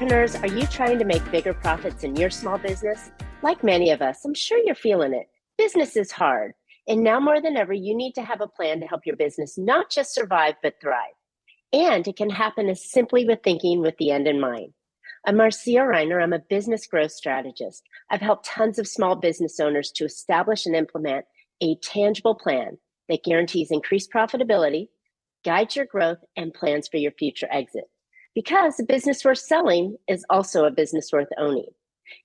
entrepreneurs, are you trying to make bigger profits in your small business? Like many of us, I'm sure you're feeling it. Business is hard. And now more than ever, you need to have a plan to help your business not just survive, but thrive. And it can happen as simply with thinking with the end in mind. I'm Marcia. I'm a business growth strategist. I've helped tons of small business owners to establish and implement a tangible plan that guarantees increased profitability, guides your growth, and plans for your future exit. Because a business worth selling is also a business worth owning.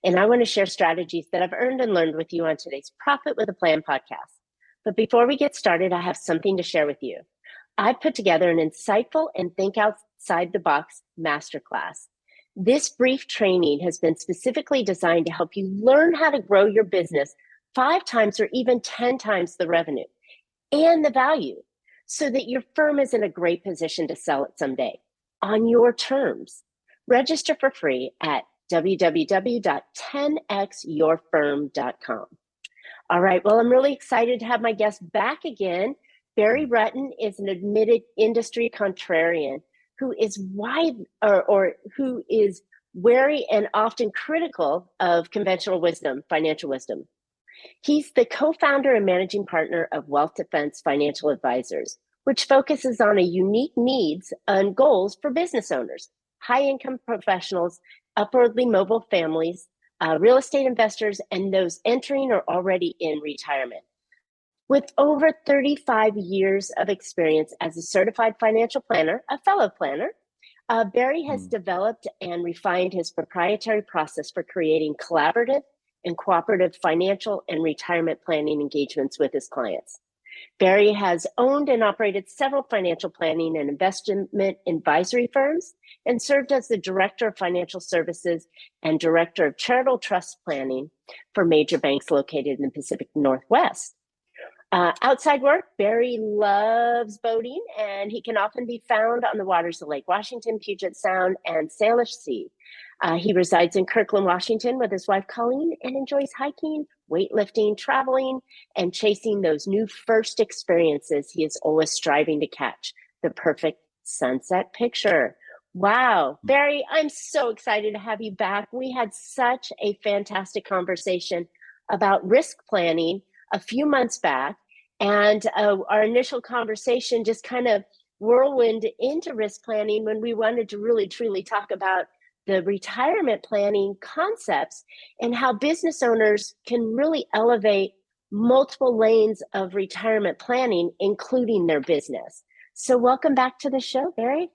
And I want to share strategies that I've earned and learned with you on today's Profit with a Plan podcast. But before we get started, I have something to share with you. I've put together an insightful and think outside the box masterclass. This brief training has been specifically designed to help you learn how to grow your business 5 times or even 10 times the revenue and the value so that your firm is in a great position to sell it someday on your terms. Register for free at www.10xyourfirm.com. All right, well, I'm really excited to have my guest back again. Barry Rutten is an admitted industry contrarian who is who is wary and often critical of conventional wisdom, financial wisdom. He's the co-founder and managing partner of Wealth Defense Financial Advisors, which focuses on a unique needs and goals for business owners, high-income professionals, upwardly mobile families, real estate investors, and those entering or already in retirement. With over 35 years of experience as a certified financial planner, a fellow planner, Barry has developed and refined his proprietary process for creating collaborative and cooperative financial and retirement planning engagements with his clients. Barry has owned and operated several financial planning and investment advisory firms and served as the Director of Financial Services and Director of Charitable Trust Planning for major banks located in the Pacific Northwest. Outside work, Barry loves boating, and he can often be found on the waters of Lake Washington, Puget Sound, and Salish Sea. He resides in Kirkland, Washington with his wife, Colleen, and enjoys hiking, weightlifting, traveling, and chasing those new first experiences he is always striving to catch, the perfect sunset picture. Wow. Barry, I'm so excited to have you back. We had such a fantastic conversation about risk planning a few months back, and our initial conversation just kind of whirlwind into risk planning when we wanted to really truly talk about the retirement planning concepts and how business owners can really elevate multiple lanes of retirement planning, including their business. So welcome back to the show, Barry.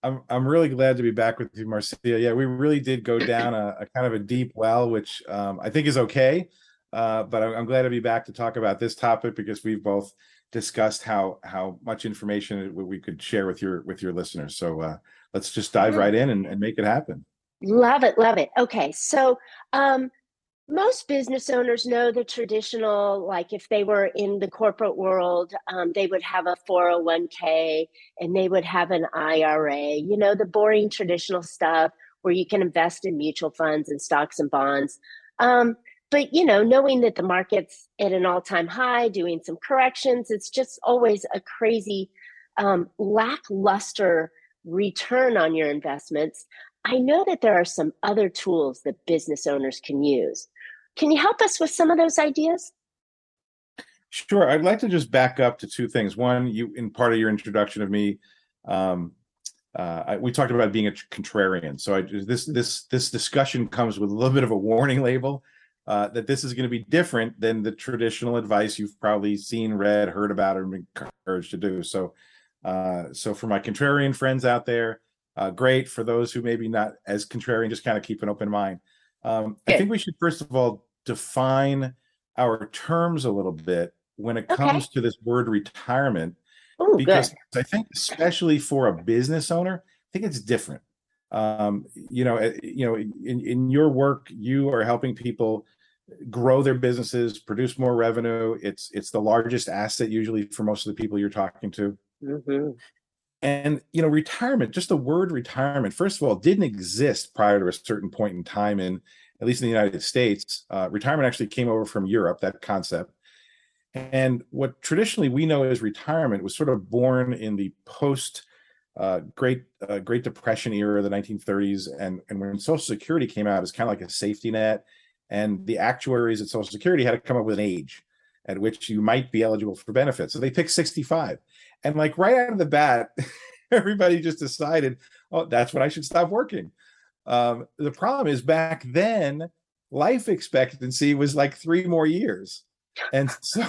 I'm really glad to be back with you, Marcia. Yeah, we really did go down a kind of a deep well, which I think is okay. But I'm glad to be back to talk about this topic because we've both discussed how much information we could share with your listeners. So let's just dive right in and make it happen. Love it. Love it. Okay. So most business owners know the traditional, like if they were in the corporate world, they would have a 401k and they would have an IRA, you know, the boring traditional stuff where you can invest in mutual funds and stocks and bonds. But, you know, knowing that the market's at an all-time high, doing some corrections, it's just always a crazy lackluster return on your investments. I know that there are some other tools that business owners can use. Can you help us with some of those ideas? Sure. I'd like to just back up to 2 things. One, you in part of your introduction of me, we talked about being a contrarian. So this discussion comes with a little bit of a warning label. That this is going to be different than the traditional advice you've probably seen, read, heard about, or been encouraged to do. So for my contrarian friends out there, great. For those who maybe not as contrarian, just kind of keep an open mind. I think we should first of all define our terms a little bit when it comes to this word retirement, because I think especially for a business owner, I think it's different. In your work, you are helping people grow their businesses, produce more revenue. It's the largest asset usually for most of the people you're talking to. Mm-hmm. And, retirement, just the word retirement, first of all, didn't exist prior to a certain point in time at least in the United States. Retirement actually came over from Europe, that concept. And what traditionally we know as retirement was sort of born in the post Great Depression era, the 1930s, and when Social Security came out, it's kind of like a safety net, and the actuaries at Social Security had to come up with an age at which you might be eligible for benefits. So they picked 65, and like right out of the bat, everybody just decided, oh, that's when I should stop working. The problem is back then, life expectancy was like 3 more years. And so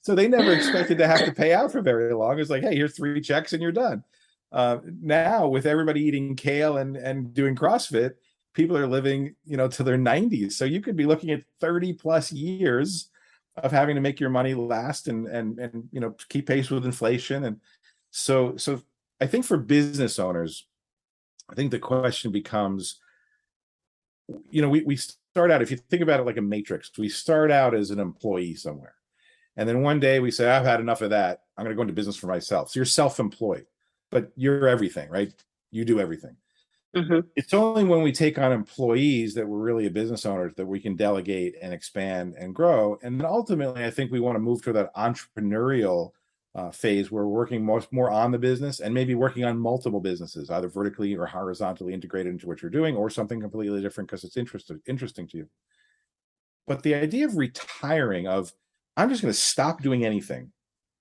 they never expected to have to pay out for very long. It's like, hey, here's 3 checks and you're done. Now with everybody eating kale and doing CrossFit, people are living, to their 90s. So you could be looking at 30 plus years of having to make your money last and keep pace with inflation. And so I think for business owners, I think the question becomes, we start out, if you think about it like a matrix, we start out as an employee somewhere. And then one day we say, I've had enough of that. I'm going to go into business for myself. So you're self-employed, but you're everything, right? You do everything. Mm-hmm. It's only when we take on employees that we're really a business owner that we can delegate and expand and grow. And then ultimately, I think we want to move to that entrepreneurial phase where we're working more on the business and maybe working on multiple businesses, either vertically or horizontally integrated into what you're doing, or something completely different because it's interesting to you. But the idea of retiring, I'm just going to stop doing anything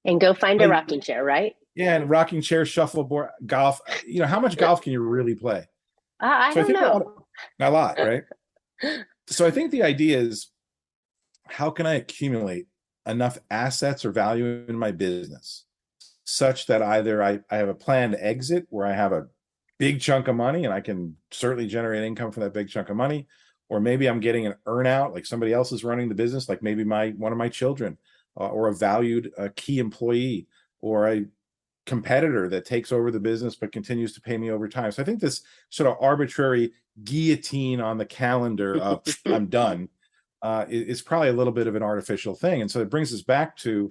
and go find a rocking chair, right? Yeah, and rocking chair, shuffleboard, golf. How much golf can you really play? I don't know. A lot, right? So I think the idea is, how can I accumulate enough assets or value in my business such that either I have a planned exit where I have a big chunk of money and I can certainly generate income from that big chunk of money, or maybe I'm getting an earnout, like somebody else is running the business, like maybe one of my children, or a valued key employee, or a competitor that takes over the business but continues to pay me over time. So I think this sort of arbitrary guillotine on the calendar of I'm done is probably a little bit of an artificial thing. And so it brings us back to,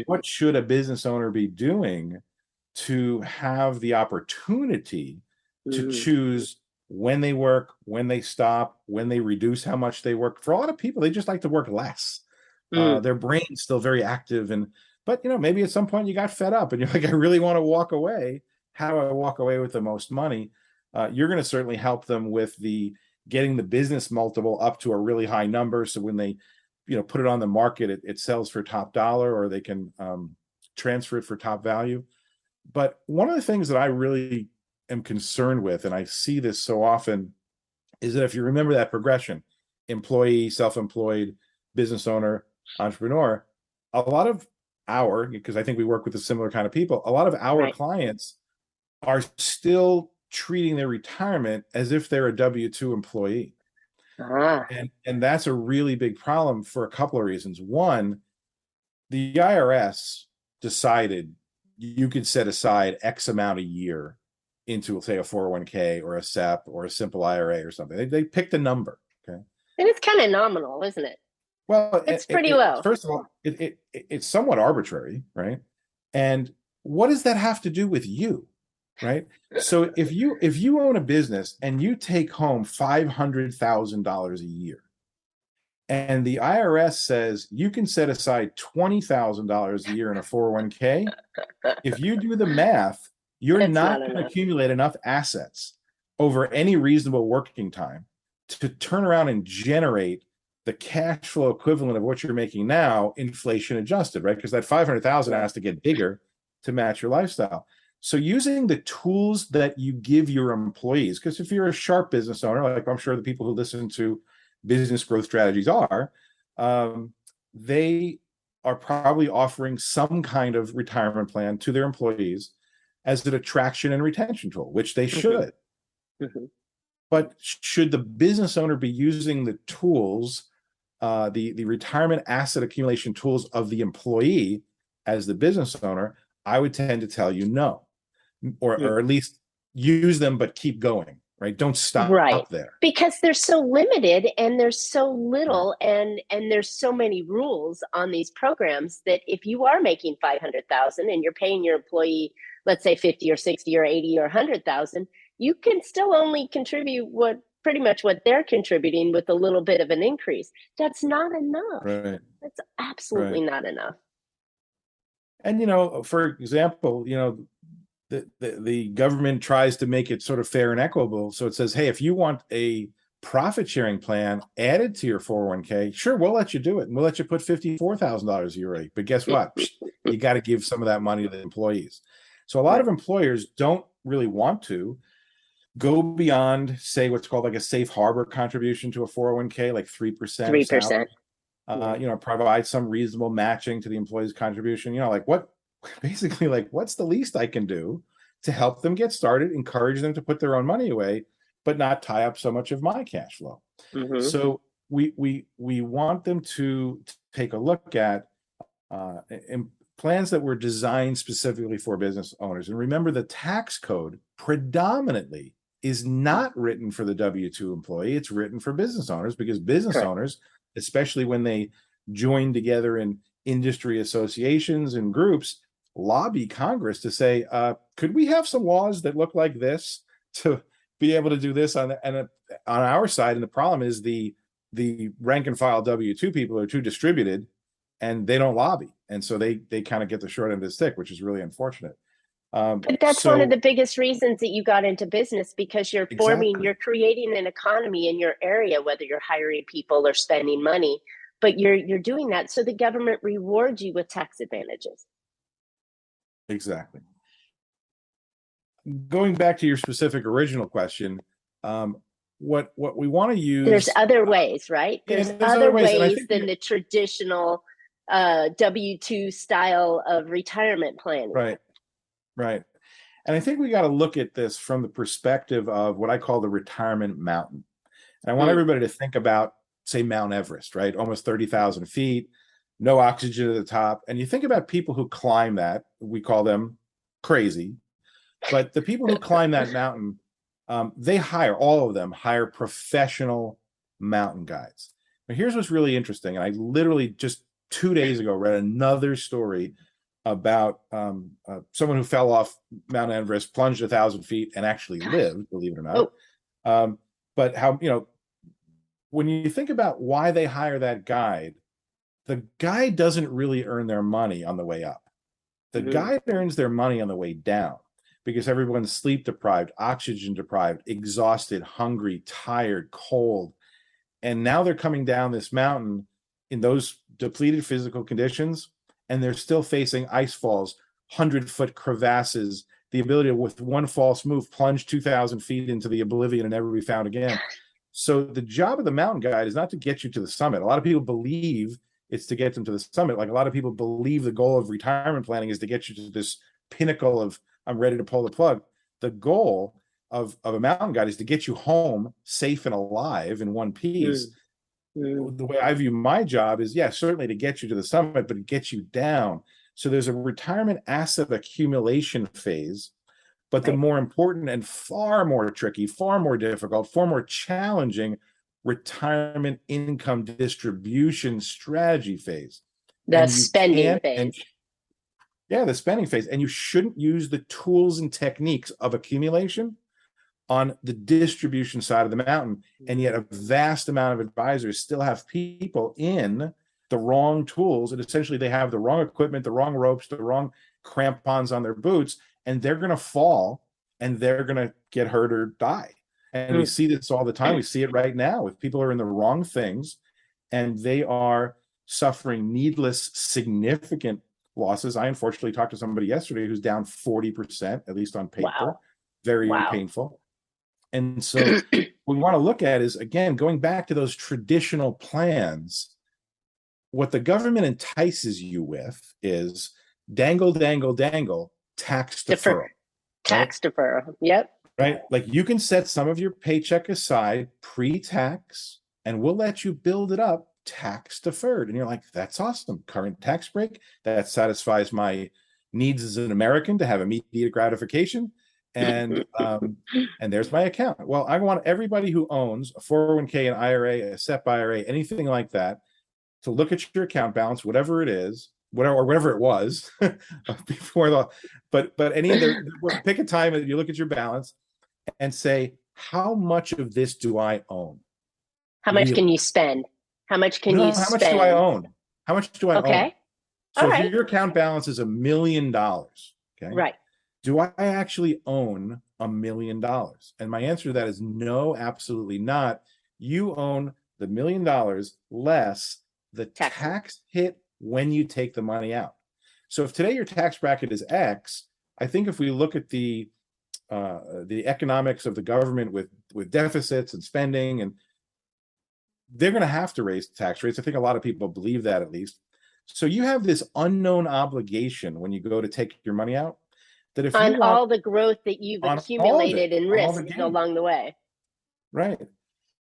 what should a business owner be doing to have the opportunity to choose when they work, when they stop, when they reduce how much they work. For a lot of people, they just like to work less. Their brain's still very active, but maybe at some point you got fed up and you're like, I really want to walk away. How do I walk away with the most money? You're going to certainly help them with getting the business multiple up to a really high number. So when they, put it on the market, it sells for top dollar, or they can transfer it for top value. But one of the things that I really am concerned with, and I see this so often, is that if you remember that progression, employee, self-employed, business owner, entrepreneur, a lot of because I think we work with a similar kind of people, a lot of our clients are still treating their retirement as if they're a W-2 employee. And that's a really big problem for a couple of reasons. One, the IRS decided you could set aside X amount a year into, say, a 401k or a SEP or a simple IRA or something. They picked a number. Okay. And it's kind of nominal, isn't it? Well, it's pretty low. First of all, it's somewhat arbitrary, right? And what does that have to do with you, right? So if you own a business and you take home $500,000 a year, and the IRS says you can set aside $20,000 a year in a 401k, if you do the math, you're not going to accumulate enough assets over any reasonable working time to turn around and generate the cash flow equivalent of what you're making now, inflation adjusted, right? Because that 500,000 has to get bigger to match your lifestyle. So using the tools that you give your employees, because if you're a sharp business owner, like I'm sure the people who listen to business growth strategies are, they are probably offering some kind of retirement plan to their employees as an attraction and retention tool, which they should. But should the business owner be using the tools, the retirement asset accumulation tools of the employee as the business owner? I would tend to tell you no, or at least use them, but keep going, right? Don't stop there. Because they're so limited and there's so little and there's so many rules on these programs that if you are making 500,000 and you're paying your employee, let's say 50 or 60 or 80 or 100,000, you can still only contribute pretty much what they're contributing with a little bit of an increase. That's not enough. Right. That's absolutely not enough. And, for example, the government tries to make it sort of fair and equitable. So it says, hey, if you want a profit sharing plan added to your 401k, sure, we'll let you do it. And we'll let you put $54,000 a year. But guess what? You got to give some of that money to the employees. So a lot of employers don't really want to go beyond, say, what's called like a safe harbor contribution to a 401k, like 3%. 3%. Provide some reasonable matching to the employee's contribution. Like basically, like, what's the least I can do to help them get started, encourage them to put their own money away, but not tie up so much of my cash flow. So we want them to take a look at plans that were designed specifically for business owners. And remember, the tax code predominantly is not written for the W-2 employee. It's written for business owners, because business owners, especially when they join together in industry associations and groups, lobby Congress to say, could we have some laws that look like this to be able to do this on our side? And the problem is the rank and file W-2 people are too distributed, and they don't lobby. And so they kind of get the short end of the stick, which is really unfortunate. But that's one of the biggest reasons that you got into business, because you're you're creating an economy in your area, whether you're hiring people or spending money, but you're doing that so the government rewards you with tax advantages. Exactly. Going back to your specific original question, what we want to use, there's other ways, right? There's other ways than the traditional W-2 style of retirement planning. Right. And I think we got to look at this from the perspective of what I call the retirement mountain. And I want everybody to think about, say, Mount Everest, right? Almost 30,000 feet, no oxygen at the top. And you think about people who climb that, we call them crazy. But the people who climb that mountain, all of them hire professional mountain guides. Now, here's what's really interesting. And I literally just 2 days ago read another story about someone who fell off Mount Everest, plunged 1,000 feet, and actually lived, believe it or not. But how, when you think about why they hire that guide, the guide doesn't really earn their money on the way up. The guide earns their money on the way down, because everyone's sleep deprived, oxygen deprived, exhausted, hungry, tired, cold. And now they're coming down this mountain in those depleted physical conditions, and they're still facing ice falls, 100-foot crevasses, the ability to, with one false move, plunge 2,000 feet into the oblivion and never be found again. So the job of the mountain guide is not to get you to the summit. A lot of people believe it's to get them to the summit. Like a lot of people believe the goal of retirement planning is to get you to this pinnacle of, I'm ready to pull the plug. The goal of a mountain guide is to get you home safe and alive in one piece. The way I view my job is, certainly to get you to the summit, but to get you down. So there's a retirement asset accumulation phase, but the more important and far more tricky, far more difficult, far more challenging retirement income distribution strategy phase. The spending phase. The spending phase. And you shouldn't use the tools and techniques of accumulation on the distribution side of the mountain. And yet a vast amount of advisors still have people in the wrong tools, and essentially they have the wrong equipment, the wrong ropes, the wrong crampons on their boots, and they're going to fall and they're going to get hurt or die. And we see this all the time. We see it right now with people who are in the wrong things, and they are suffering needless, significant losses. I unfortunately talked to somebody yesterday who's down 40%, at least on paper. Very painful. And so what we want to look at is, again, going back to those traditional plans, what the government entices you with is dangle, dangle, dangle, tax deferral. Tax deferral. Yep. Right? Like you can set some of your paycheck aside pre-tax, and we'll let you build it up tax deferred. And you're like, that's awesome. Current tax break. That satisfies my needs as an American to have immediate gratification. And there's my account. Well, I want everybody who owns a 401k, an IRA, a SEP IRA, anything like that, to look at your account balance, whatever it is, whatever it was before but any of the, pick a time that you look at your balance and say, how much of this do I own? How much can you spend? How much can you spend? How much do I own? How much do I own? Okay. So if your account balance is $1 million, okay? Right. do I actually own $1 million? And my answer to that is no, absolutely not. You own the $1 million less the tax hit when you take the money out. So if today your tax bracket is X, I think if we look at the economics of the government with deficits and spending, and they're going to have to raise tax rates. I think a lot of people believe that, at least. So you have this unknown obligation when you go to take your money out, that if on you want, all the growth that you've accumulated in risk along the way. Right.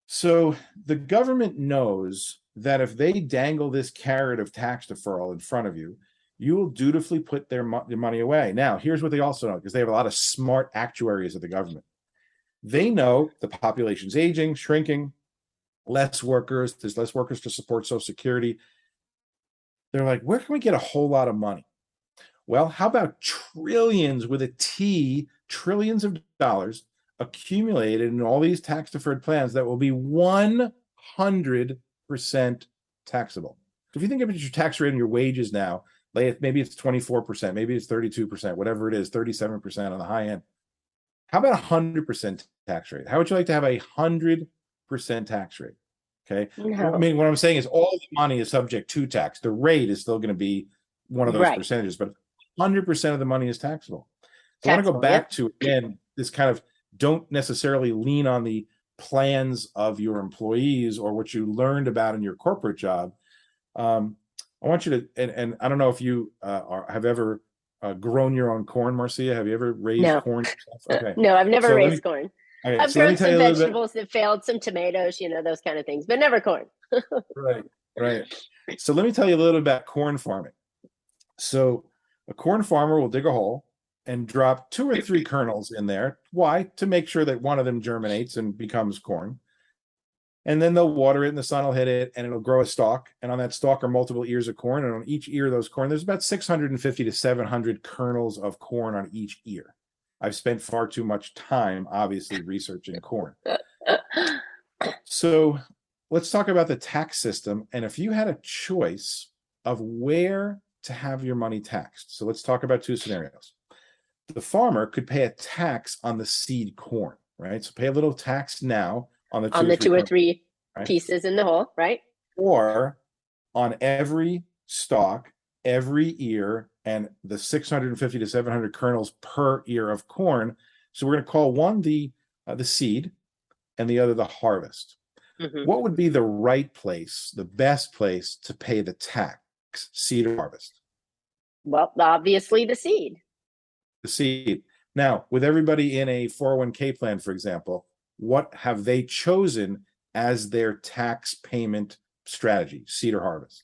So the government knows that if they dangle this carrot of tax deferral in front of you, you will dutifully put their money away. Now, here's what they also know, because they have a lot of smart actuaries of the government. They know the population's aging, shrinking, less workers, there's less workers to support Social Security. They're like, where can we get a whole lot of money? Well, how about trillions with a T, trillions of dollars accumulated in all these tax deferred plans that will be 100% taxable? If you think about your tax rate and your wages now, maybe it's 24%, maybe it's 32%, whatever it is, 37% on the high end. How about 100% tax rate? How would you like to have 100% tax rate? Okay. No. I mean, what I'm saying is all the money is subject to tax. The rate is still going to be one of those percentages, but 100% of the money is taxable. So I want to go back to, again, this kind of don't necessarily lean on the plans of your employees or what you learned about in your corporate job. I want you to, and I don't know if you have ever grown your own corn, Marcia. Have you ever raised corn yourself? Okay. No, I've never raised corn. Okay, I've grown some vegetables that failed, some tomatoes, those kind of things, but never corn. Right. So let me tell you a little bit about corn farming. So a corn farmer will dig a hole and drop 2 or 3 kernels in there. Why? To make sure that one of them germinates and becomes corn. And then they'll water it and the sun will hit it and it'll grow a stalk. And on that stalk are multiple ears of corn. And on each ear of those corn, there's about 650 to 700 kernels of corn on each ear. I've spent far too much time, obviously, researching corn. So let's talk about the tax system. And if you had a choice of where to have your money taxed. So let's talk about 2 scenarios. The farmer could pay a tax on the seed corn, right? So pay a little tax now on the 2 or 3 pieces in the hole, right? Or on every stalk, every ear, and the 650 to 700 kernels per ear of corn. So we're going to call one the seed and the other the harvest. Mm-hmm. What would be the right place, the best place to pay the tax, seed or harvest? Well, obviously the seed. The seed. Now, with everybody in a 401k plan, for example, what have they chosen as their tax payment strategy, seed or harvest?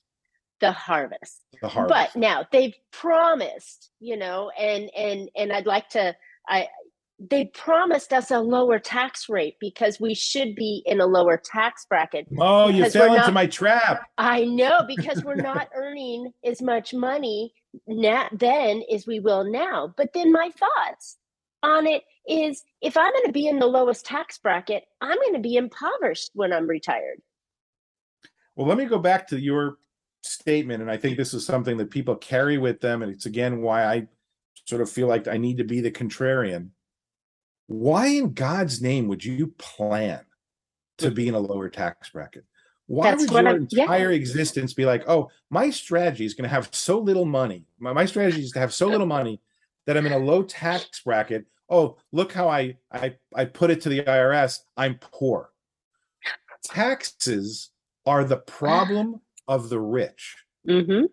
The harvest. The harvest. But now they've promised, and I'd like to, they promised us a lower tax rate because we should be in a lower tax bracket. Oh, you fell into my trap. I know, because we're not earning as much money then as we will now. But then my thoughts on it is, if I'm going to be in the lowest tax bracket, I'm going to be impoverished when I'm retired. Well, let me go back to your statement, and I think this is something that people carry with them, and it's again why I sort of feel like I need to be the contrarian. Why in God's name would you plan to be in a lower tax bracket? Why would your entire existence be like, oh, my strategy is going to have so little money. My strategy is to have so little money that I'm in a low tax bracket. Oh, look how I put it to the IRS. I'm poor. Taxes are the problem of the rich. Mm-hmm.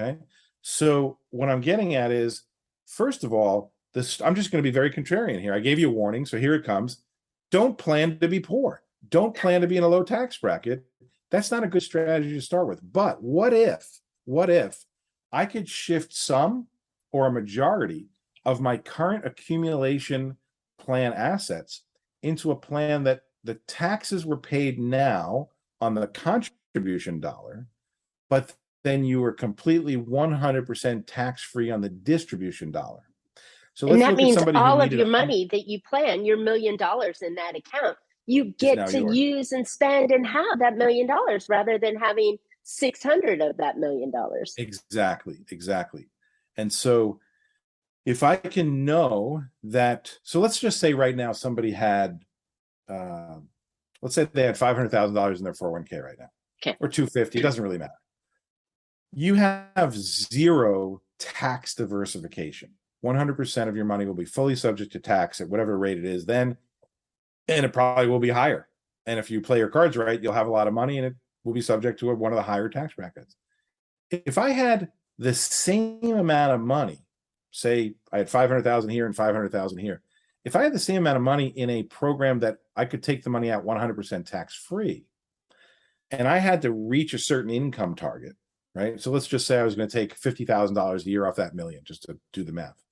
Okay. So what I'm getting at is, first of all, I'm just going to be very contrarian here. I gave you a warning, so here it comes. Don't plan to be poor. Don't plan to be in a low tax bracket. That's not a good strategy to start with. But what if I could shift some or a majority of my current accumulation plan assets into a plan that the taxes were paid now on the contribution dollar, but then you were completely 100% tax-free on the distribution dollar. So and that means all of your money that you plan, your $1 million in that account, you get to use and spend and have that $1 million rather than having 600 of that $1 million. Exactly. And so, If I can know that, so let's just say right now somebody had, let's say they had $500,000 in their 401k right now, Okay. or 250, it doesn't really matter. You have zero tax diversification. 100% of your money will be fully subject to tax at whatever rate it is then, and it probably will be higher. And if you play your cards right, you'll have a lot of money and it will be subject to one of the higher tax brackets. If I had the same amount of money, say I had 500,000 here and 500,000 here, if I had the same amount of money in a program that I could take the money out 100% tax free, and I had to reach a certain income target, right? So let's just say I was going to take $50,000 a year off that million, just to do the math.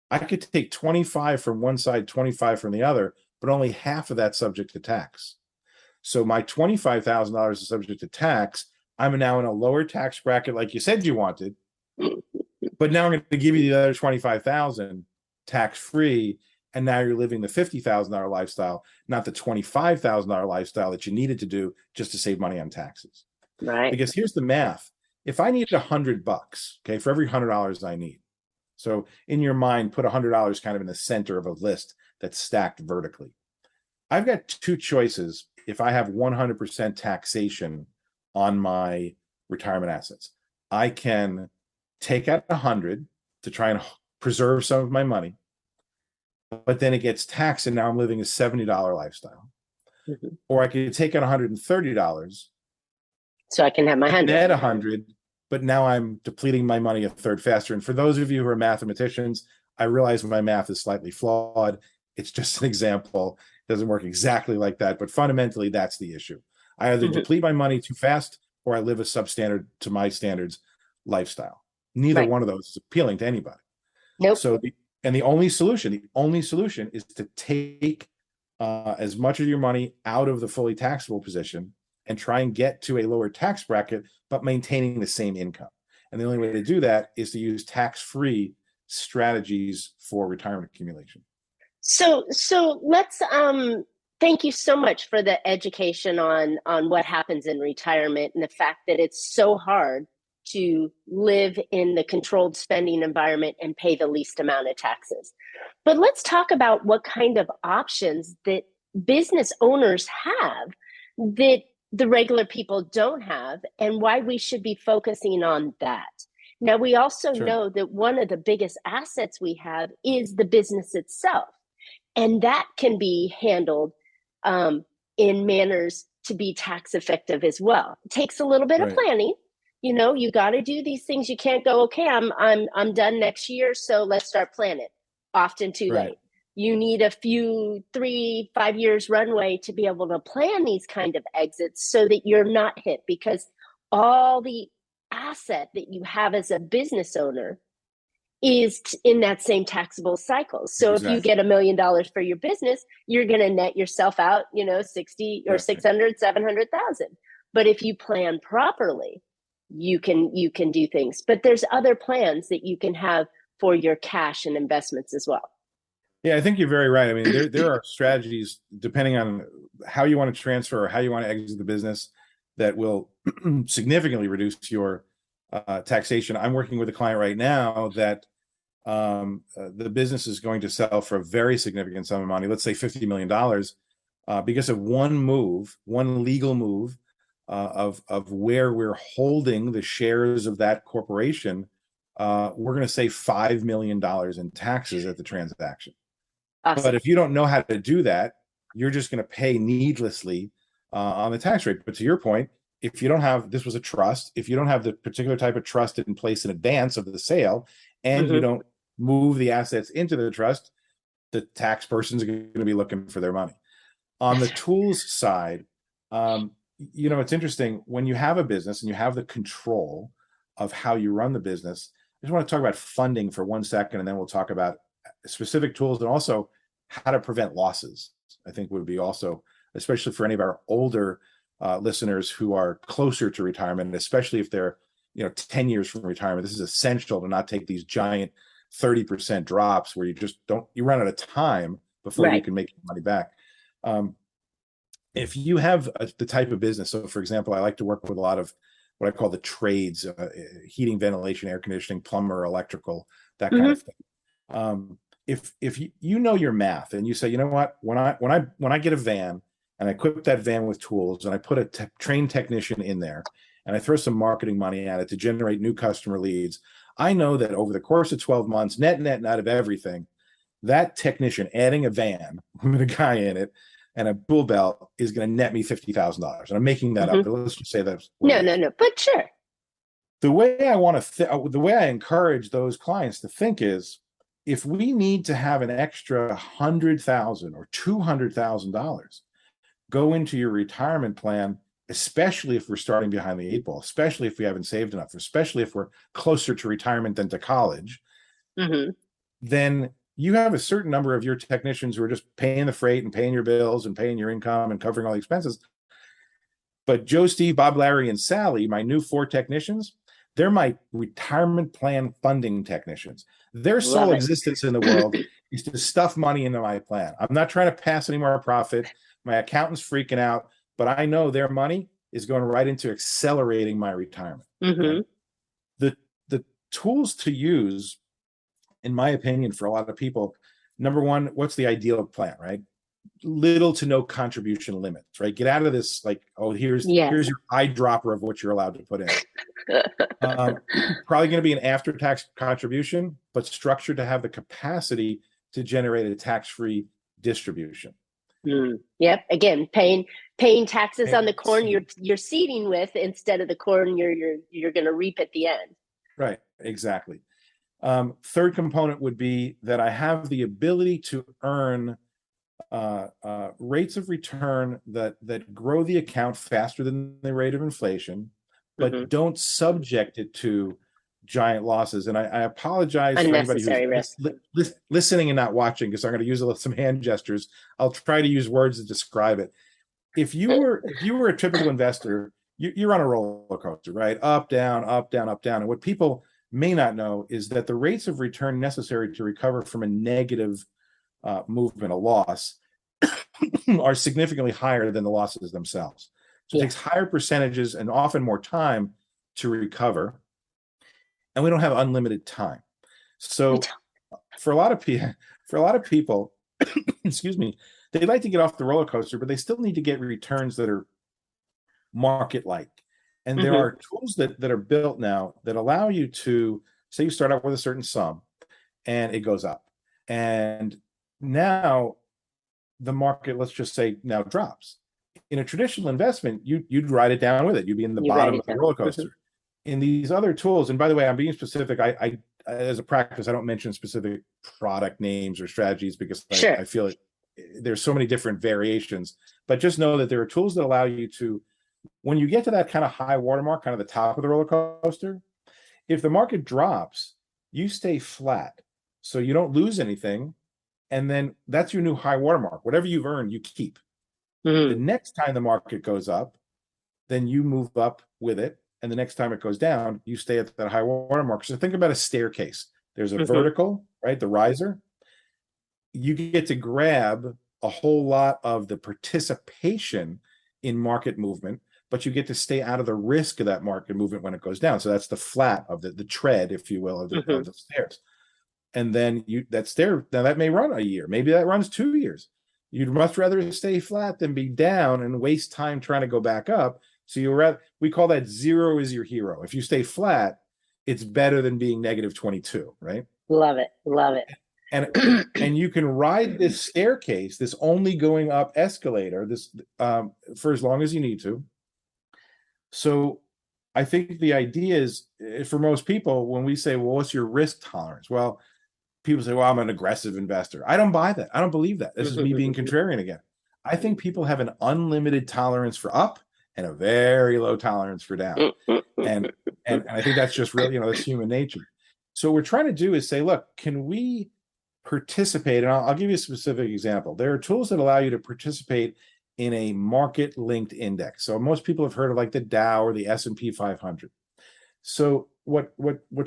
I could take 25 from one side, 25 from the other, but only half of that subject to tax. So my $25,000 is subject to tax. I'm now in a lower tax bracket, like you said you wanted, but now I'm going to give you the other 25,000 tax free, and now you're living the $50,000 lifestyle, not the $25,000 lifestyle that you needed to do just to save money on taxes. Right. Because here's the math: if I need $100, okay, for every $100 I need, so in your mind, put $100 kind of in the center of a list that's stacked vertically. I've got two choices if I have 100% taxation on my retirement assets. I can take out 100 to try and preserve some of my money, but then it gets taxed and now I'm living a $70 lifestyle. Mm-hmm. Or I could take out $130 so I can have my 100. Net 100, but now I'm depleting my money a third faster. And for those of you who are mathematicians, I realize my math is slightly flawed. It's just an example. It doesn't work exactly like that, but fundamentally that's the issue. I either deplete my money too fast or I live a substandard to my standards lifestyle. Neither one of those is appealing to anybody. Nope. So the only solution is to take as much of your money out of the fully taxable position and try and get to a lower tax bracket, but maintaining the same income. And the only way to do that is to use tax-free strategies for retirement accumulation. So let's thank you so much for the education on what happens in retirement and the fact that it's so hard to live in the controlled spending environment and pay the least amount of taxes. But let's talk about what kind of options that business owners have that the regular people don't have, and why we should be focusing on that. Now, we also know that one of the biggest assets we have is the business itself, and that can be handled in manners to be tax effective as well. It takes a little bit of planning. You know, you got to do these things. You can't go, okay, I'm done next year, so let's start planning. Often too late. You need a few 3-5 years runway to be able to plan these kind of exits so that you're not hit, because all the asset that you have as a business owner is in that same taxable cycle. So if you get $1 million for your business, you're going to net yourself out, 60 or 600, 700,000. But if you plan properly, you can do things. But there's other plans that you can have for your cash and investments as well. Yeah, I think you're very right. I mean, there are strategies depending on how you want to transfer or how you want to exit the business that will significantly reduce your taxation. I'm working with a client right now that the business is going to sell for a very significant sum of money, let's say $50 million, because of one legal move of where we're holding the shares of that corporation. We're going to save $5 million in taxes at the transaction. Awesome. But if you don't know how to do that, you're just going to pay needlessly on the tax rate. But to your point, if you don't have, this was a trust, if you don't have the particular type of trust in place in advance of the sale, and you don't move the assets into the trust, the tax person's going to be looking for their money. On the tools side, it's interesting when you have a business and you have the control of how you run the business. I just want to talk about funding for 1 second, and then we'll talk about specific tools and also how to prevent losses. I think would be also, especially for any of our older listeners who are closer to retirement, and especially if they're 10 years from retirement, this is essential to not take these giant 30% drops where you run out of time before you can make your money back. If you have the type of business, so for example, I like to work with a lot of what I call the trades, heating, ventilation, air conditioning, plumber, electrical, that kind of thing. If you know your math and you say, you know what, when I get a van and I equip that van with tools and I put a trained technician in there and I throw some marketing money at it to generate new customer leads, I know that over the course of 12 months, net out of everything, that technician adding a van with a guy in it and a tool belt is going to net me $50,000. And I'm making that up, but let's just say that's no, but sure. The way I want to, the way I encourage those clients to think is, if we need to have an extra $100,000 or $200,000 go into your retirement plan, especially if we're starting behind the eight ball, especially if we haven't saved enough, especially if we're closer to retirement than to college, then you have a certain number of your technicians who are just paying the freight and paying your bills and paying your income and covering all the expenses. But Joe, Steve, Bob, Larry, and Sally, my new 4 technicians, they're my retirement plan funding technicians. Their sole existence in the world is to stuff money into my plan. I'm not trying to pass any more profit. My accountant's freaking out, but I know their money is going right into accelerating my retirement. The tools to use, in my opinion, for a lot of people, number one, what's the ideal plan, right? Little to no contribution limits, right? Get out of this, like, oh, here's your eyedropper of what you're allowed to put in. Probably going to be an after-tax contribution, but structured to have the capacity to generate a tax-free distribution. Yep. Again, paying taxes on the corn you're seeding with instead of the corn you're going to reap at the end. Right. Exactly. Third component would be that I have the ability to earn rates of return that grow the account faster than the rate of inflation, but don't subject it to giant losses. And I apologize for anybody who's listening and not watching, because I'm going to use some hand gestures. I'll try to use words to describe it. If you were a typical investor, you're on a roller coaster, right? Up, down, up, down, up, down. And what people may not know is that the rates of return necessary to recover from a negative movement, a loss, are significantly higher than the losses themselves. So it takes higher percentages and often more time to recover. And we don't have unlimited time. So for a lot of people, excuse me, they'd like to get off the roller coaster, but they still need to get returns that are market-like. And there are tools that are built now that allow you to, say you start out with a certain sum and it goes up. And now the market, let's just say, now drops. In a traditional investment, you'd ride it down with it. You'd be in the bottom of the roller coaster. In these other tools, and by the way, I'm being specific. I as a practice, I don't mention specific product names or strategies because I feel like there's so many different variations. But just know that there are tools that allow you to, when you get to that kind of high watermark, kind of the top of the roller coaster, if the market drops, you stay flat. So you don't lose anything. And then that's your new high watermark. Whatever you've earned, you keep. The next time the market goes up, then you move up with it. And the next time it goes down, you stay at that high watermark. So think about a staircase. There's a vertical, right? The riser. You get to grab a whole lot of the participation in market movement, but you get to stay out of the risk of that market movement when it goes down. So that's the flat of the tread, if you will, of the stairs. And then that stair, now that may run a year. Maybe that runs 2 years. You'd much rather stay flat than be down and waste time trying to go back up. So we call that zero is your hero. If you stay flat, it's better than being negative 22, right? Love it. And you can ride this staircase, this only going up escalator, this for as long as you need to. So I think the idea is, for most people, when we say, well, what's your risk tolerance? Well, people say, well, I'm an aggressive investor. I don't buy that. I don't believe that. This is me being contrarian again. I think people have an unlimited tolerance for up and a very low tolerance for down. And I think that's just really, that's human nature. So what we're trying to do is say, look, can we participate? And I'll give you a specific example. There are tools that allow you to participate in a market-linked index. So most people have heard of like the Dow or the S&P 500. So what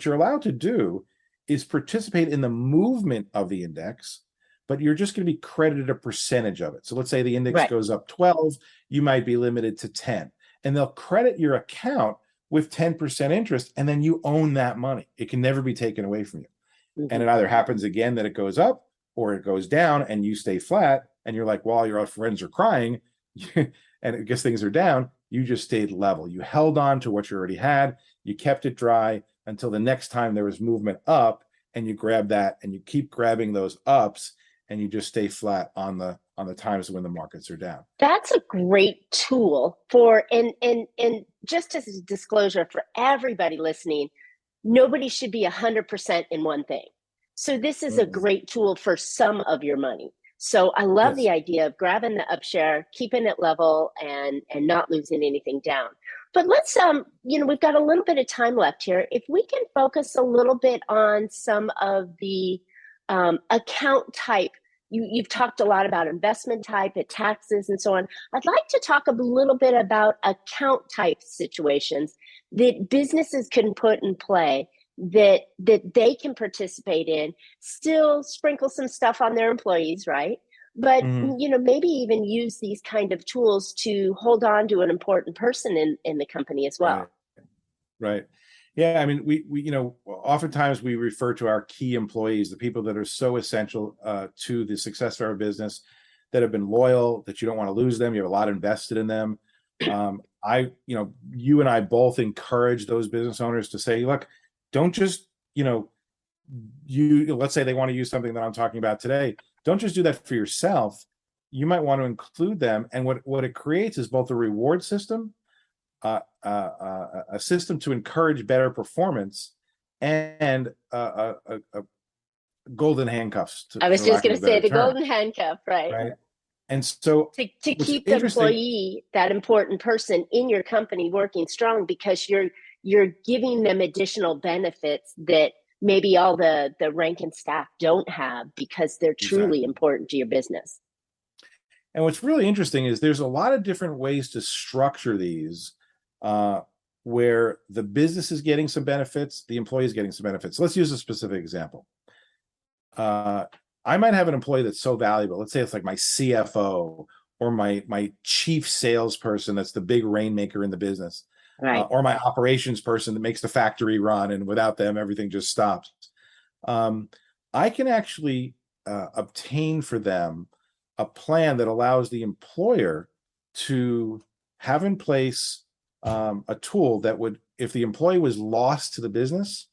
you're allowed to do is participate in the movement of the index, but you're just going to be credited a percentage of it. So let's say the index goes up 12, you might be limited to 10. And they'll credit your account with 10% interest, and then you own that money. It can never be taken away from you. And it either happens again that it goes up or it goes down and you stay flat. And you're like, while your friends are crying and I guess things are down, you just stayed level. You held on to what you already had. You kept it dry until the next time there was movement up, and you grab that and you keep grabbing those ups, and you just stay flat on the times when the markets are down. That's a great tool for, and just as a disclosure for everybody listening, nobody should be 100% in one thing. So this is a great tool for some of your money. So I love the idea of grabbing the up share, keeping it level, and not losing anything down. But let's, we've got a little bit of time left here. If we can focus a little bit on some of the account type. You've talked a lot about investment type, taxes, and so on. I'd like to talk a little bit about account type situations that businesses can put in play that they can participate in, still sprinkle some stuff on their employees, right? But maybe even use these kind of tools to hold on to an important person in the company as well. Right. Yeah, I mean, we oftentimes we refer to our key employees, the people that are so essential to the success of our business, that have been loyal, that you don't want to lose them. You have a lot invested in them. You and I both encourage those business owners to say, look, don't just, let's say they want to use something that I'm talking about today. Don't just do that for yourself. You might want to include them. And what it creates is both a reward system, a system to encourage better performance, and golden handcuffs. I was just going to say the golden handcuff, right? And so to keep the employee, that important person in your company, working strong, because you're giving them additional benefits that maybe all the rank and staff don't have, because they're truly important to your business. And what's really interesting is there's a lot of different ways to structure these, where the business is getting some benefits, the employee is getting some benefits. Let's use a specific example. I might have an employee that's so valuable. Let's say it's like my CFO or my chief salesperson that's the big rainmaker in the business, right? Or my operations person that makes the factory run, and without them, everything just stops. I can actually obtain for them a plan that allows the employer to have in place a tool that would, if the employee was lost to the business,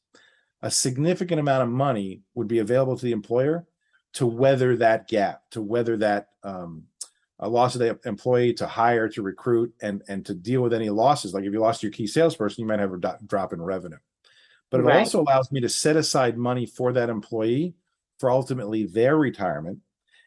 a significant amount of money would be available to the employer to weather that gap, to weather that a loss of the employee, to hire, to recruit, and to deal with any losses. Like if you lost your key salesperson, you might have a drop in revenue. But it also allows me to set aside money for that employee for ultimately their retirement.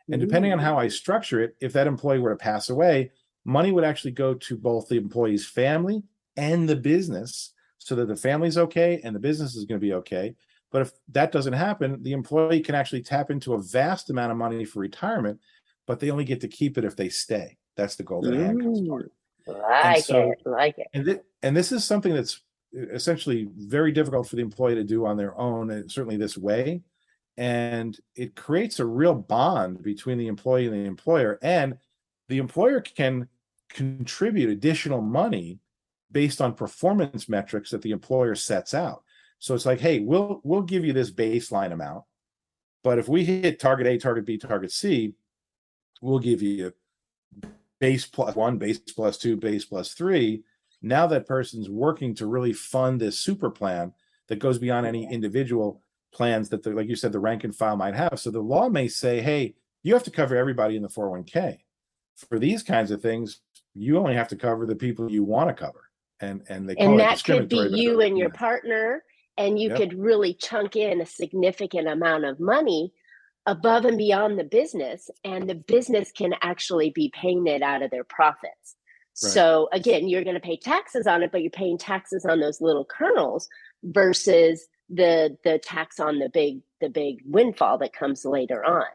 And depending on how I structure it, if that employee were to pass away, money would actually go to both the employee's family and the business, so that the family's okay and the business is going to be okay. But if that doesn't happen, the employee can actually tap into a vast amount of money for retirement, but they only get to keep it if they stay. That's the golden handcuffs part. Like it. And this is something that's essentially very difficult for the employee to do on their own, and certainly this way. And it creates a real bond between the employee and the employer. And the employer can contribute additional money based on performance metrics that the employer sets out. So it's like, hey, we'll give you this baseline amount, but if we hit target A, target B, target C, we'll give you base plus 1, base plus 2, base plus 3. Now that person's working to really fund this super plan that goes beyond any individual plans that, like you said, the rank and file might have. So the law may say, hey, you have to cover everybody in the 401k. For these kinds of things, you only have to cover the people you want to cover. And that could be you and your partner, and you could really chunk in a significant amount of money above and beyond the business, and the business can actually be paying it out of their profits. Right. So again, you're going to pay taxes on it, but you're paying taxes on those little kernels versus the tax on the big windfall that comes later on.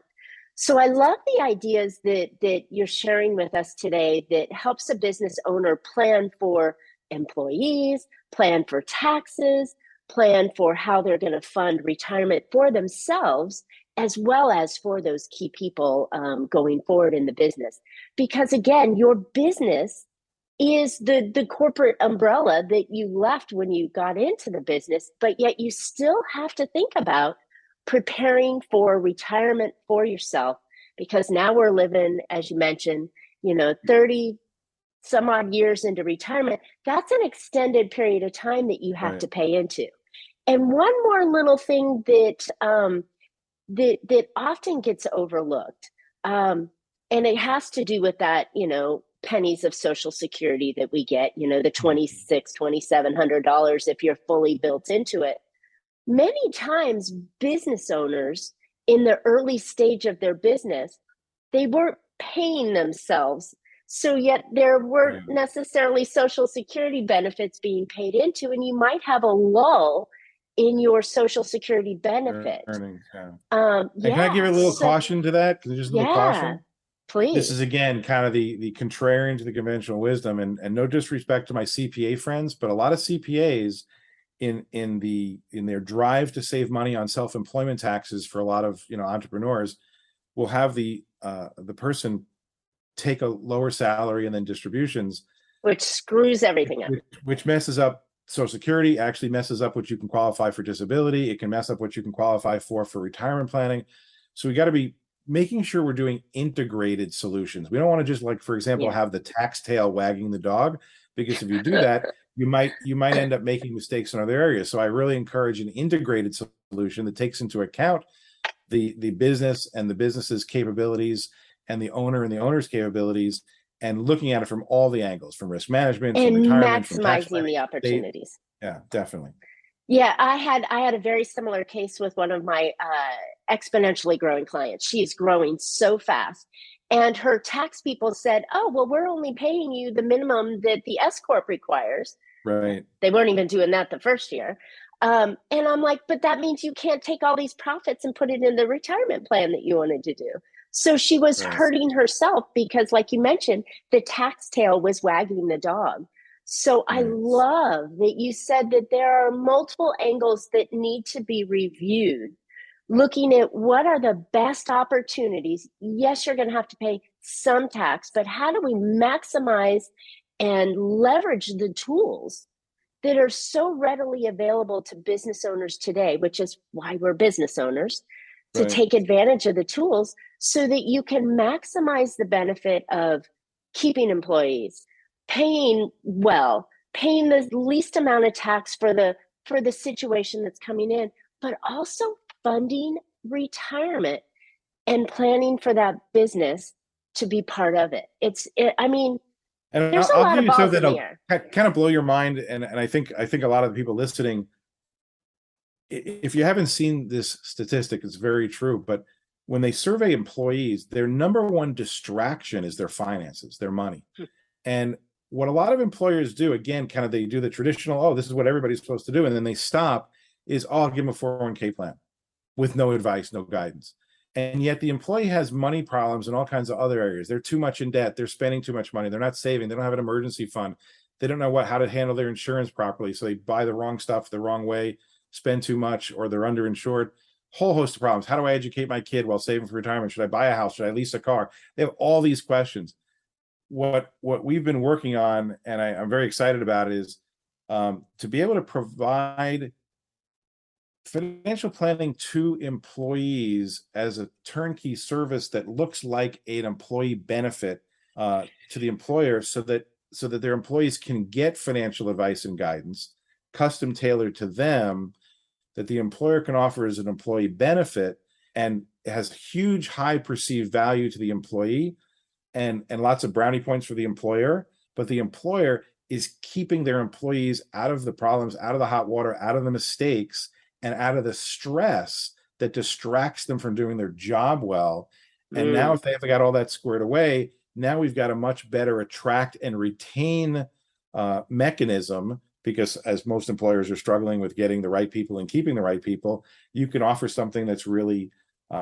So I love the ideas that you're sharing with us today that helps a business owner plan for employees, plan for taxes, plan for how they're going to fund retirement for themselves, as well as for those key people going forward in the business. Because again, your business is the corporate umbrella that you left when you got into the business, but yet you still have to think about preparing for retirement for yourself, because now we're living, as you mentioned, 30 some odd years into retirement. That's an extended period of time that you have to pay into. And one more little thing that that often gets overlooked, and it has to do with that, pennies of Social Security that we get, the $2,700 if you're fully built into it. Many times, business owners in the early stage of their business, they weren't paying themselves. So yet there weren't necessarily Social Security benefits being paid into, and you might have a lull in your Social Security benefit. Earnings, Can I give a little caution to that? Just a little caution? Please. This is, again, kind of the contrarian to the conventional wisdom, and no disrespect to my CPA friends, but a lot of CPAs in their drive to save money on self-employment taxes for a lot of entrepreneurs will have the person take a lower salary and then distributions, which screws everything up, which messes up Social Security, actually messes up what you can qualify for disability. It can mess up what you can qualify for retirement planning. So we got to be making sure we're doing integrated solutions. We don't want to just, like, for example, have the tax tail wagging the dog, because if you do that, you might end up making mistakes in other areas. So I really encourage an integrated solution that takes into account the business and the business's capabilities and the owner and the owner's capabilities, and looking at it from all the angles, from risk management, and from retirement, maximizing the opportunities. Yeah, definitely. Yeah, I had a very similar case with one of my exponentially growing clients. She is growing so fast. And her tax people said, oh, well, we're only paying you the minimum that the S Corp requires. Right. They weren't even doing that the first year. And I'm like, but that means you can't take all these profits and put it in the retirement plan that you wanted to do. So she was hurting herself because, like you mentioned, the tax tail was wagging the dog. So I love that you said that there are multiple angles that need to be reviewed, looking at what are the best opportunities. Yes, you're going to have to pay some tax, but how do we maximize and leverage the tools that are so readily available to business owners today, which is why we're business owners, to take advantage of the tools so that you can maximize the benefit of keeping employees, paying well, paying the least amount of tax for the situation that's coming in, but also funding retirement and planning for that business to be part of it. And there's a lot of balls in the air. Kind of blow your mind, and I think a lot of the people listening, if you haven't seen this statistic, it's very true. But when they survey employees, their number one distraction is their finances, their money. And what a lot of employers do, again, kind of they do the traditional, oh, this is what everybody's supposed to do, and then they stop, is, oh, I'll give them a 401k plan with no advice, no guidance. And yet the employee has money problems in all kinds of other areas. They're too much in debt. They're spending too much money. They're not saving. They don't have an emergency fund. They don't know how to handle their insurance properly. So they buy the wrong stuff the wrong way, spend too much, or they're underinsured. Whole host of problems. How do I educate my kid while saving for retirement? Should I buy a house? Should I lease a car? They have all these questions. What we've been working on, and I'm very excited about, is to be able to provide financial planning to employees as a turnkey service that looks like an employee benefit to the employer, so that their employees can get financial advice and guidance custom tailored to them, that the employer can offer as an employee benefit, and it has huge high perceived value to the employee, and lots of brownie points for the employer. But the employer is keeping their employees out of the problems, out of the hot water, out of the mistakes, and out of the stress that distracts them from doing their job well. And now, if they have got all that squared away, now we've got a much better attract and retain mechanism, because as most employers are struggling with getting the right people and keeping the right people, you can offer something that's really,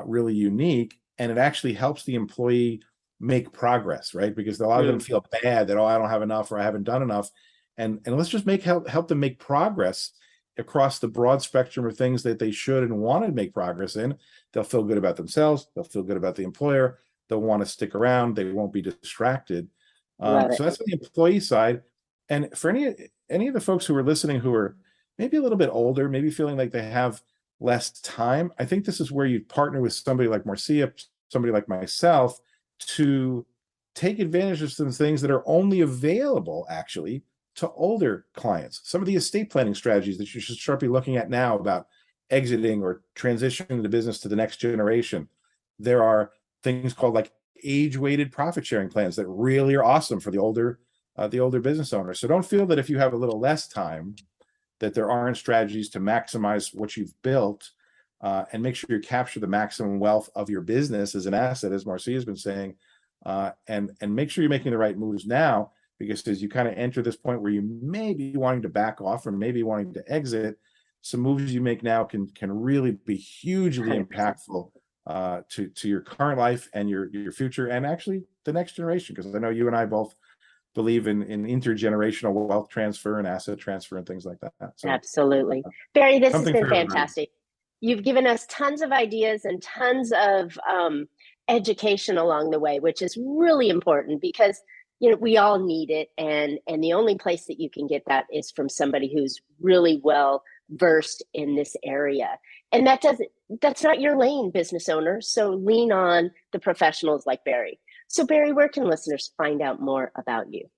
really unique, and it actually helps the employee make progress, right? Because a lot of them feel bad that, oh, I don't have enough, or I haven't done enough. And let's just help them make progress across the broad spectrum of things that they should and want to make progress in. They'll feel good about themselves. They'll feel good about the employer. They'll want to stick around. They won't be distracted. So that's on the employee side. And for any of the folks who are listening who are maybe a little bit older, maybe feeling like they have less time, I think this is where you partner with somebody like Marcia, somebody like myself, to take advantage of some things that are only available actually to older clients. Some of the estate planning strategies that you should start be looking at now about exiting or transitioning the business to the next generation. There are things called like age-weighted profit sharing plans that really are awesome for the older business owner. So don't feel that if you have a little less time, that there aren't strategies to maximize what you've built, and make sure you capture the maximum wealth of your business as an asset, as Marcia has been saying, and make sure you're making the right moves now, because as you kind of enter this point where you may be wanting to back off or maybe wanting to exit, some moves you make now can really be hugely impactful to your current life and your future, and actually the next generation, because I know you and I both believe in intergenerational wealth transfer and asset transfer and things like that. So, absolutely. Barry, this has been fantastic. Everybody. You've given us tons of ideas and tons of education along the way, which is really important, because we all need it, and the only place that you can get that is from somebody who's really well versed in this area. And that's not your lane, business owner. So lean on the professionals like Barry. So Barry, where can listeners find out more about you?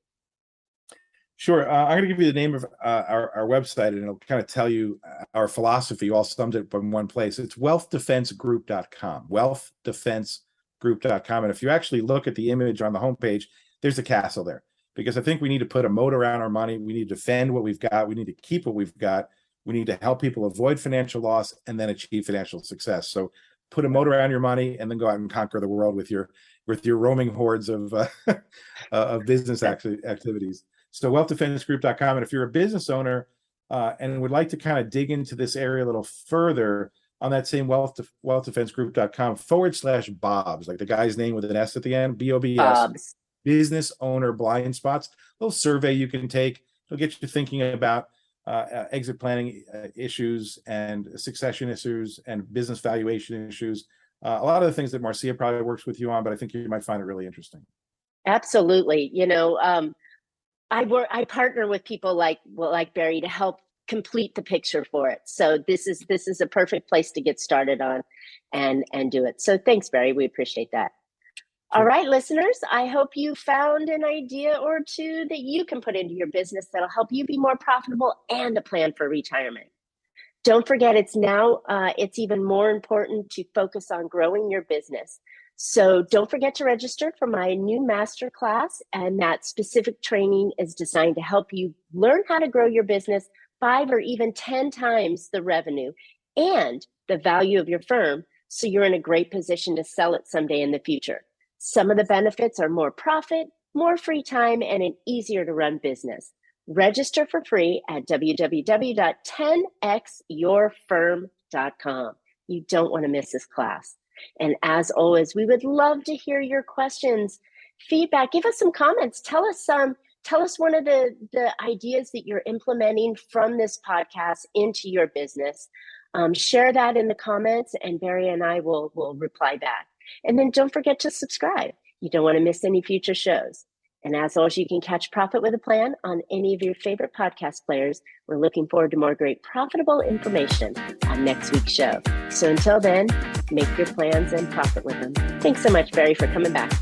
Sure. I'm going to give you the name of our website, and it'll kind of tell you our philosophy. You all summed it in one place. It's wealthdefensegroup.com, wealthdefensegroup.com. And if you actually look at the image on the homepage, there's a castle there, because I think we need to put a moat around our money. We need to defend what we've got. We need to keep what we've got. We need to help people avoid financial loss and then achieve financial success. So put a moat around your money and then go out and conquer the world with your roaming hordes of business activities. So wealthdefensegroup.com. And if you're a business owner and would like to kind of dig into this area a little further, on that same wealthdefensegroup.com/Bobs, like the guy's name with an S at the end, BOBS, Bobs. Business Owner Blind Spots. A little survey you can take. It'll get you thinking about exit planning issues and succession issues and business valuation issues. A lot of the things that Marcia probably works with you on, but I think you might find it really interesting. Absolutely. I partner with people like Barry to help complete the picture for it. So this is a perfect place to get started on and do it. So thanks, Barry. We appreciate that. All right, listeners, I hope you found an idea or two that you can put into your business that'll help you be more profitable and a plan for retirement. Don't forget, it's even more important to focus on growing your business. So don't forget to register for my new masterclass, and that specific training is designed to help you learn how to grow your business 5 or even 10 times the revenue and the value of your firm, so you're in a great position to sell it someday in the future. Some of the benefits are more profit, more free time, and an easier to run business. Register for free at www.10xyourfirm.com. You don't want to miss this class. And as always, we would love to hear your questions, feedback. Give us some comments. Tell us one of the ideas that you're implementing from this podcast into your business. Share that in the comments, and Barry and I will reply back. And then don't forget to subscribe. You don't want to miss any future shows. And as always, you can catch Profit with a Plan on any of your favorite podcast players. We're looking forward to more great profitable information on next week's show. So until then, make your plans and profit with them. Thanks so much, Barry, for coming back.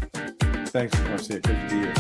Thanks, Marcia. Good to be here.